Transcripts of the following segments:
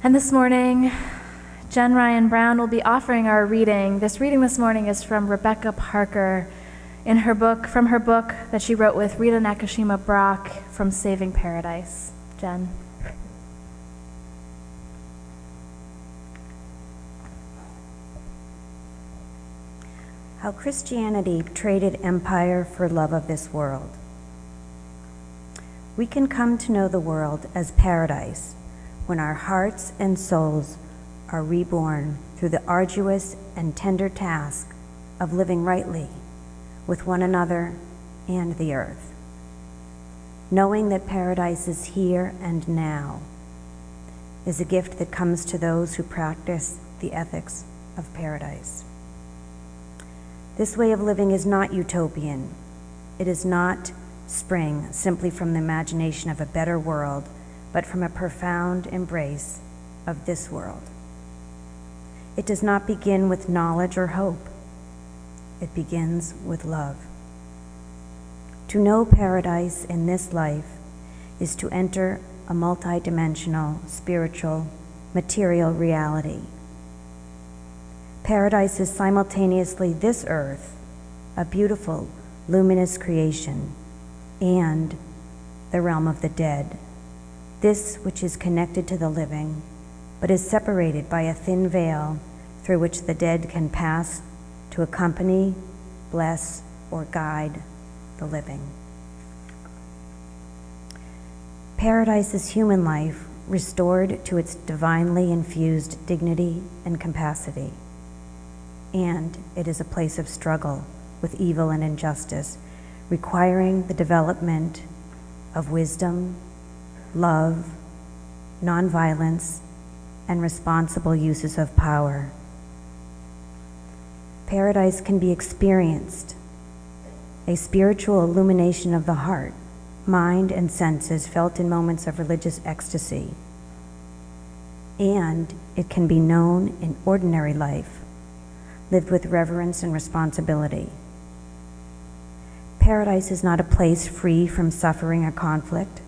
And this morning, Jen Ryan Brown will be offering our reading. This reading this morning is from Rebecca Parker from her book that she wrote with Rita Nakashima Brock from Saving Paradise. Jen. How Christianity traded empire for love of this world. We can come to know the world as paradise when our hearts and souls are reborn through the arduous and tender task of living rightly with one another and the earth, knowing that paradise is here and now is a gift that comes to those who practice the ethics of paradise. This way of living is not utopian. It is not spring simply from the imagination of a better world, but from a profound embrace of this world. It does not begin with knowledge or hope. It begins with love. To know paradise in this life is to enter a multidimensional, spiritual, material reality. Paradise is simultaneously this earth, a beautiful, luminous creation, and the realm of the dead, this which is connected to the living, but is separated by a thin veil through which the dead can pass to accompany, bless, or guide the living. Paradise is human life restored to its divinely infused dignity and capacity, and it is a place of struggle with evil and injustice, requiring the development of wisdom, love, nonviolence, and responsible uses of power. Paradise can be experienced, a spiritual illumination of the heart, mind, and senses felt in moments of religious ecstasy. And it can be known in ordinary life, lived with reverence and responsibility. Paradise is not a place free from suffering or conflict,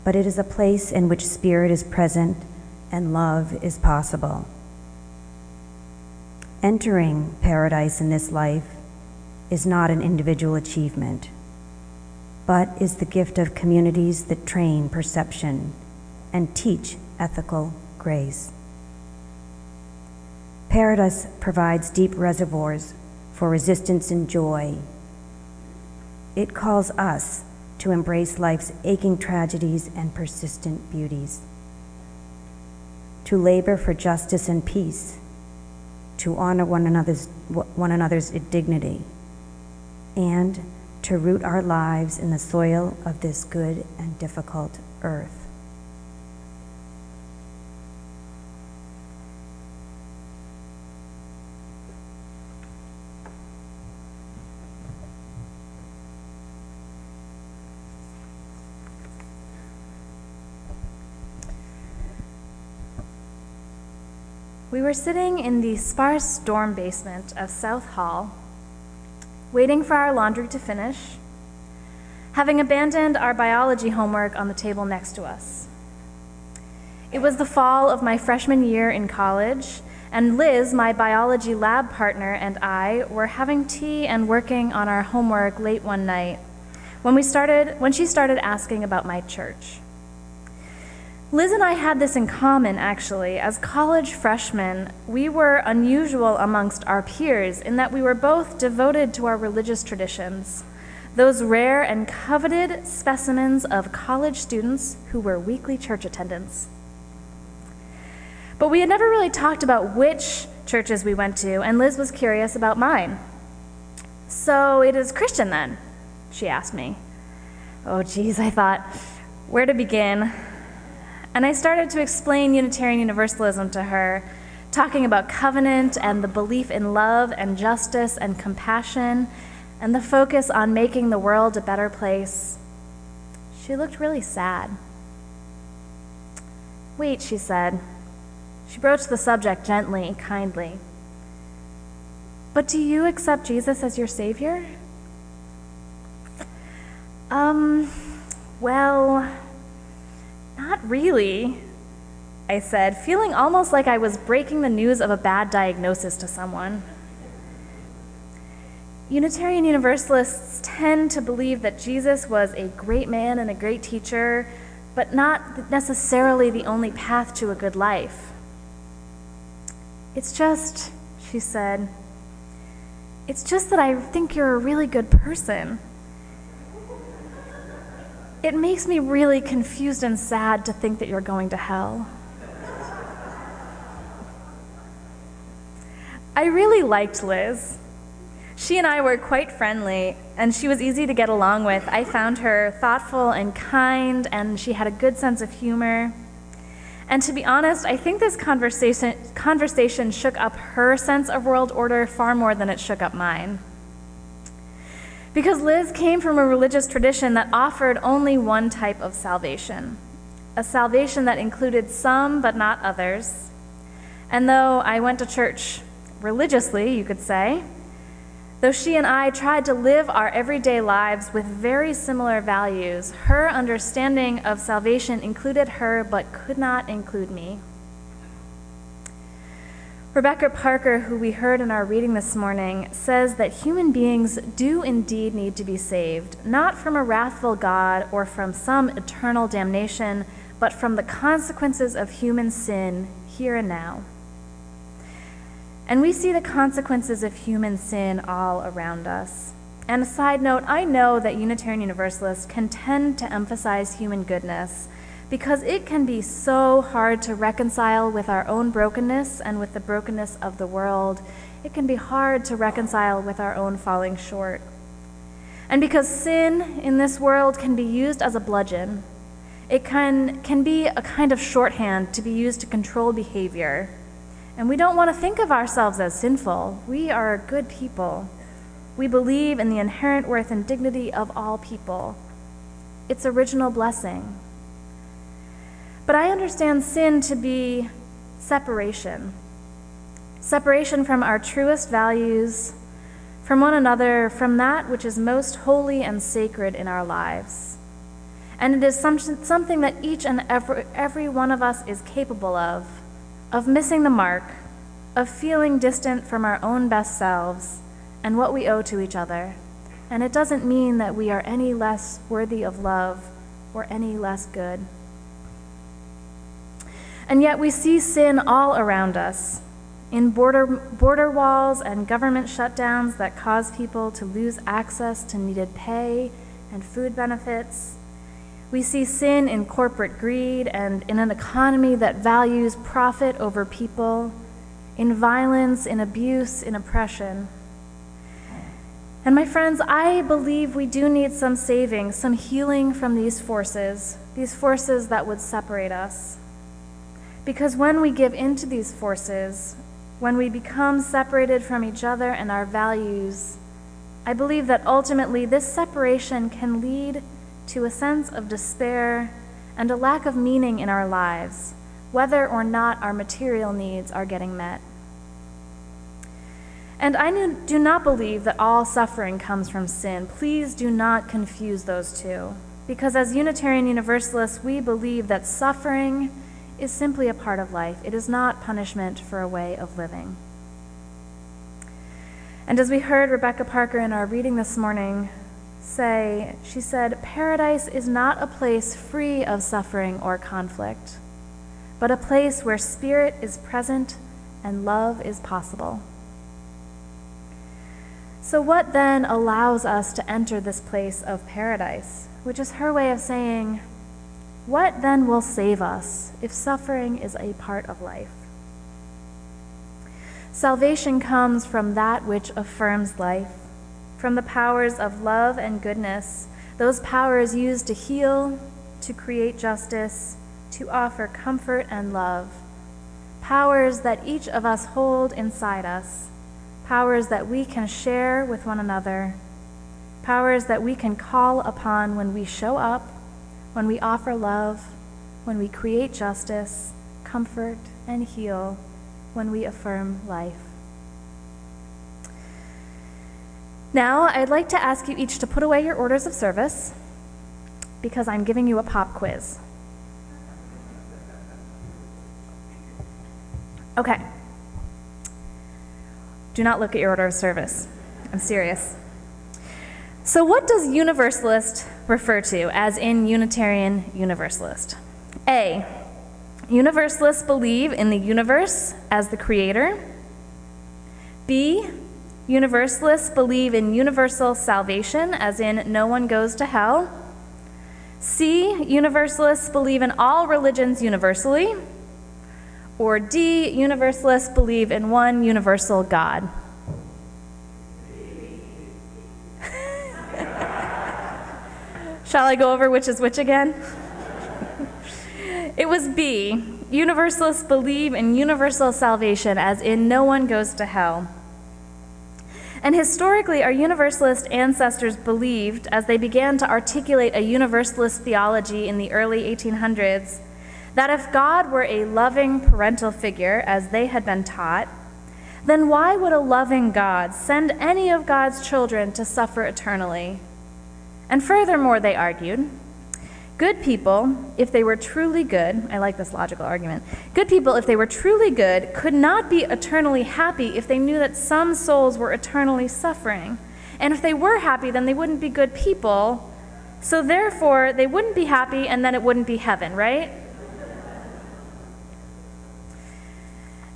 but it is a place in which spirit is present and love is possible. Entering paradise in this life is not an individual achievement, but is the gift of communities that train perception and teach ethical grace. Paradise provides deep reservoirs for resistance and joy. It calls us to embrace life's aching tragedies and persistent beauties, to labor for justice and peace, to honor one another's dignity, and to root our lives in the soil of this good and difficult earth. We were sitting in the sparse dorm basement of South Hall, waiting for our laundry to finish, having abandoned our biology homework on the table next to us. It was the fall of my freshman year in college, and Liz, my biology lab partner, and I were having tea and working on our homework late one night when she started asking about my church. Liz and I had this in common, actually. As college freshmen, we were unusual amongst our peers in that we were both devoted to our religious traditions, those rare and coveted specimens of college students who were weekly church attendants. But we had never really talked about which churches we went to, and Liz was curious about mine. "So it is Christian then?" she asked me. Oh geez, I thought, where to begin? And I started to explain Unitarian Universalism to her, talking about covenant and the belief in love and justice and compassion and the focus on making the world a better place. She looked really sad. "Wait," she said. She broached the subject gently, kindly. "But do you accept Jesus as your Savior?" Well, not really, I said, feeling almost like I was breaking the news of a bad diagnosis to someone. Unitarian Universalists tend to believe that Jesus was a great man and a great teacher, but not necessarily the only path to a good life. It's just, she said, it's just that I think you're a really good person. It makes me really confused and sad to think that you're going to hell. I really liked Liz. She and I were quite friendly, and she was easy to get along with. I found her thoughtful and kind, and she had a good sense of humor. And to be honest, I think this conversation shook up her sense of world order far more than it shook up mine. Because Liz came from a religious tradition that offered only one type of salvation, a salvation that included some but not others. And though I went to church religiously, you could say, though she and I tried to live our everyday lives with very similar values, her understanding of salvation included her but could not include me. Rebecca Parker, who we heard in our reading this morning, says that human beings do indeed need to be saved, not from a wrathful God or from some eternal damnation, but from the consequences of human sin here and now. And we see the consequences of human sin all around us. And a side note, I know that Unitarian Universalists can tend to emphasize human goodness because it can be so hard to reconcile with our own brokenness and with the brokenness of the world. It can be hard to reconcile with our own falling short. And because sin in this world can be used as a bludgeon, it can be a kind of shorthand to be used to control behavior. And we don't want to think of ourselves as sinful. We are good people. We believe in the inherent worth and dignity of all people. Its original blessing. But I understand sin to be separation. Separation from our truest values, from one another, from that which is most holy and sacred in our lives. And it is something that each and every one of us is capable of missing the mark, of feeling distant from our own best selves and what we owe to each other. And it doesn't mean that we are any less worthy of love or any less good. And yet we see sin all around us, in border walls and government shutdowns that cause people to lose access to needed pay and food benefits. We see sin in corporate greed and in an economy that values profit over people, in violence, in abuse, in oppression. And my friends, I believe we do need some saving, some healing from these forces that would separate us. Because when we give in to these forces, when we become separated from each other and our values, I believe that ultimately this separation can lead to a sense of despair and a lack of meaning in our lives, whether or not our material needs are getting met. And I do not believe that all suffering comes from sin. Please do not confuse those two, because as Unitarian Universalists, we believe that suffering is simply a part of life. It is not punishment for a way of living. And as we heard Rebecca Parker in our reading this morning say, she said, paradise is not a place free of suffering or conflict, but a place where spirit is present and love is possible. So what then allows us to enter this place of paradise, which is her way of saying, what then will save us if suffering is a part of life? Salvation comes from that which affirms life, from the powers of love and goodness, those powers used to heal, to create justice, to offer comfort and love, powers that each of us hold inside us, powers that we can share with one another, powers that we can call upon when we show up, when we offer love, when we create justice, comfort, and heal, when we affirm life. Now, I'd like to ask you each to put away your orders of service, because I'm giving you a pop quiz. Okay. Do not look at your order of service. I'm serious. So what does universalist refer to, as in Unitarian Universalist? A, universalists believe in the universe as the creator. B, universalists believe in universal salvation, as in no one goes to hell. C, universalists believe in all religions universally. Or D, universalists believe in one universal God. Shall I go over which is which again? It was B. Universalists believe in universal salvation, as in no one goes to hell. And historically, our Universalist ancestors believed, as they began to articulate a Universalist theology in the early 1800s, that if God were a loving parental figure, as they had been taught, then why would a loving God send any of God's children to suffer eternally? And furthermore, they argued, good people, if they were truly good, I like this logical argument, good people, if they were truly good, could not be eternally happy if they knew that some souls were eternally suffering. And if they were happy, then they wouldn't be good people, so therefore they wouldn't be happy, and then it wouldn't be heaven, right?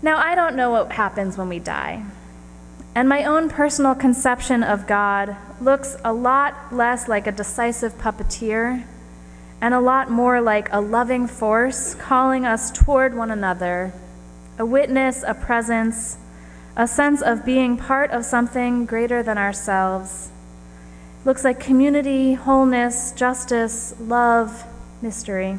Now, I don't know what happens when we die, and my own personal conception of God looks a lot less like a decisive puppeteer and a lot more like a loving force calling us toward one another, a witness, a presence, a sense of being part of something greater than ourselves. It looks like community, wholeness, justice, love, mystery.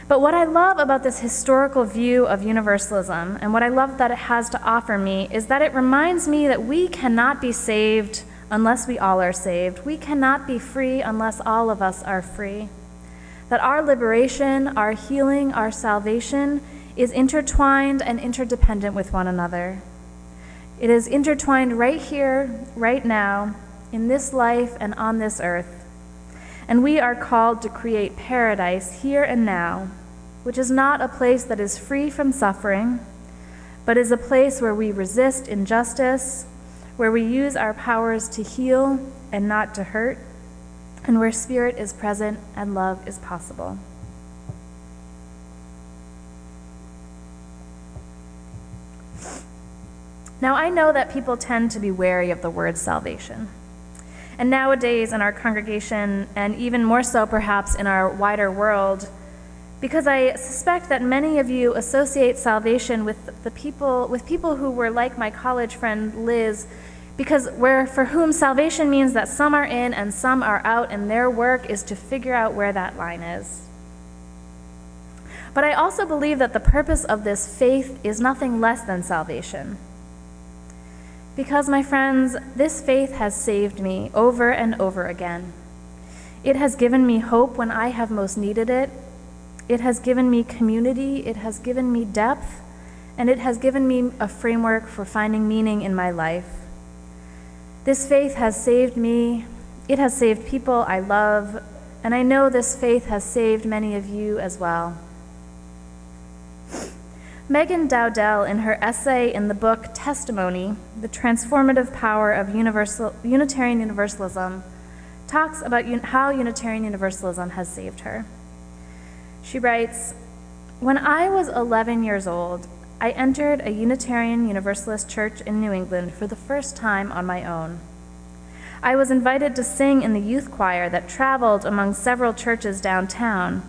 But what I love about this historical view of universalism, and what I love that it has to offer me, is that it reminds me that we cannot be saved unless we all are saved. We cannot be free unless all of us are free. That our liberation, our healing, our salvation is intertwined and interdependent with one another. It is intertwined right here, right now, in this life and on this earth. And we are called to create paradise here and now, which is not a place that is free from suffering, but is a place where we resist injustice, where we use our powers to heal and not to hurt, and where spirit is present and love is possible. Now, I know that people tend to be wary of the word salvation. And nowadays in our congregation, and even more so perhaps in our wider world, because I suspect that many of you associate salvation with people who were like my college friend Liz, for whom salvation means that some are in and some are out, and their work is to figure out where that line is. But I also believe that the purpose of this faith is nothing less than salvation. Because, my friends, this faith has saved me over and over again. It has given me hope when I have most needed it. It has given me community, it has given me depth, and it has given me a framework for finding meaning in my life. This faith has saved me, it has saved people I love, and I know this faith has saved many of you as well. Megan Dowdell, in her essay in the book Testimony, The Transformative Power of Unitarian Universalism, talks about how Unitarian Universalism has saved her. She writes, "When I was 11 years old, I entered a Unitarian Universalist church in New England for the first time on my own. I was invited to sing in the youth choir that traveled among several churches downtown,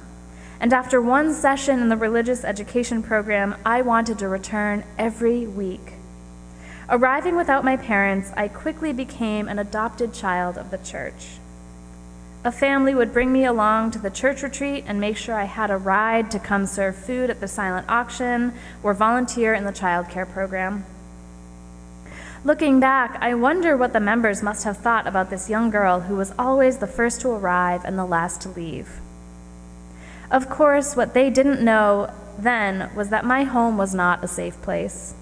and after one session in the religious education program, I wanted to return every week. Arriving without my parents, I quickly became an adopted child of the church. A family would bring me along to the church retreat and make sure I had a ride to come serve food at the silent auction or volunteer in the child care program. Looking back, I wonder what the members must have thought about this young girl who was always the first to arrive and the last to leave. Of course, what they didn't know then was that my home was not a safe place.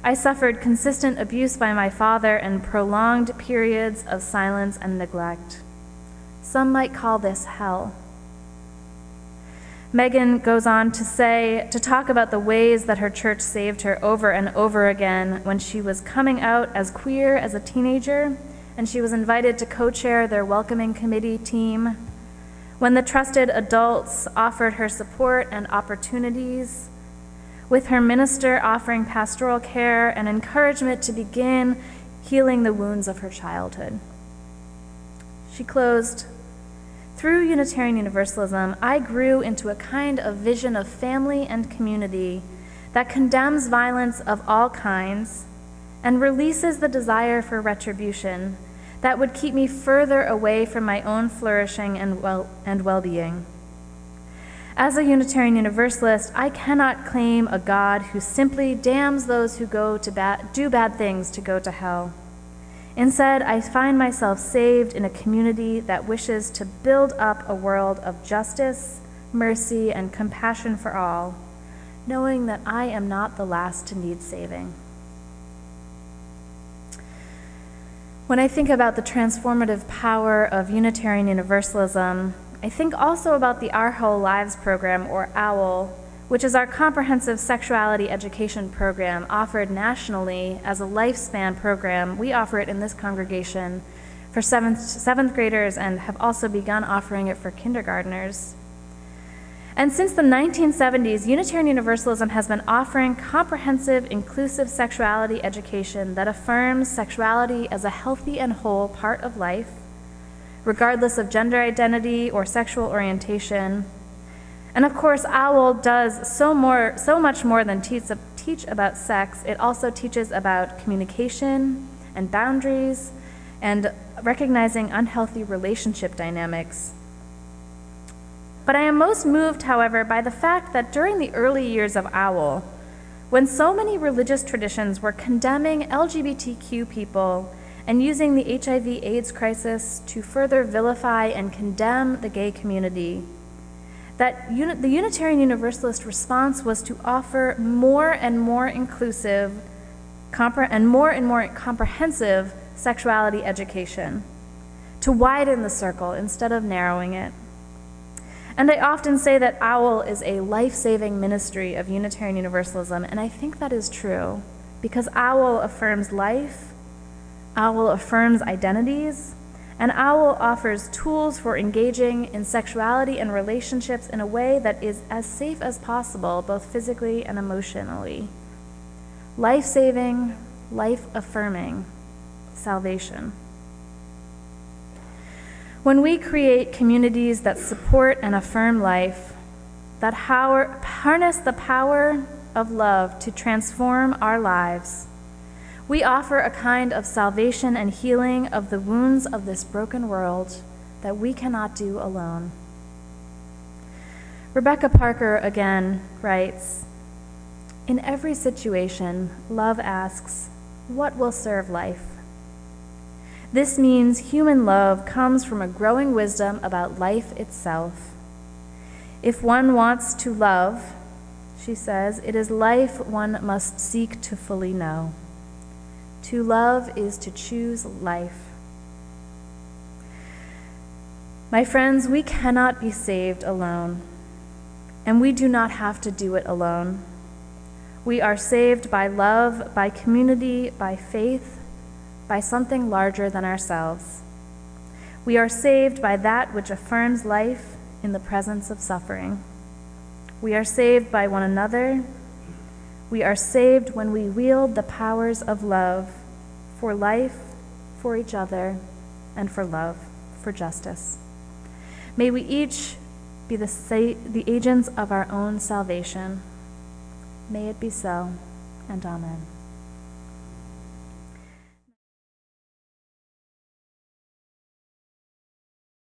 I suffered consistent abuse by my father and prolonged periods of silence and neglect. Some might call this hell. Megan goes on to talk about the ways that her church saved her over and over again when she was coming out as queer as a teenager, and she was invited to co-chair their welcoming committee team, when the trusted adults offered her support and opportunities, with her minister offering pastoral care and encouragement to begin healing the wounds of her childhood. She closed, "Through Unitarian Universalism, I grew into a kind of vision of family and community that condemns violence of all kinds and releases the desire for retribution that would keep me further away from my own flourishing and well-being. As a Unitarian Universalist, I cannot claim a God who simply damns those who do bad things to go to hell. Instead, I find myself saved in a community that wishes to build up a world of justice, mercy, and compassion for all, knowing that I am not the last to need saving." When I think about the transformative power of Unitarian Universalism, I think also about the Our Whole Lives program, or OWL, which is our comprehensive sexuality education program offered nationally as a lifespan program. We offer it in this congregation for seventh graders and have also begun offering it for kindergartners. And since the 1970s, Unitarian Universalism has been offering comprehensive, inclusive sexuality education that affirms sexuality as a healthy and whole part of life, regardless of gender identity or sexual orientation. And of course, OWL does so much more than teach about sex. It also teaches about communication and boundaries and recognizing unhealthy relationship dynamics. But I am most moved, however, by the fact that during the early years of OWL, when so many religious traditions were condemning LGBTQ people and using the HIV/AIDS crisis to further vilify and condemn the gay community, that the Unitarian Universalist response was to offer more and more inclusive and more comprehensive sexuality education, to widen the circle instead of narrowing it. And I often say that OWL is a life-saving ministry of Unitarian Universalism, and I think that is true, because OWL affirms life, OWL affirms identities, and OWL offers tools for engaging in sexuality and relationships in a way that is as safe as possible, both physically and emotionally. Life-saving, life-affirming salvation. When we create communities that support and affirm life, that harness the power of love to transform our lives, we offer a kind of salvation and healing of the wounds of this broken world that we cannot do alone. Rebecca Parker again writes, "In every situation, love asks, what will serve life? This means human love comes from a growing wisdom about life itself. If one wants to love," she says, "it is life one must seek to fully know. To love is to choose life." My friends, we cannot be saved alone, and we do not have to do it alone. We are saved by love, by community, by faith, by something larger than ourselves. We are saved by that which affirms life in the presence of suffering. We are saved by one another. We are saved when we wield the powers of love for life, for each other, and for love, for justice. May we each be the agents of our own salvation. May it be so, and amen.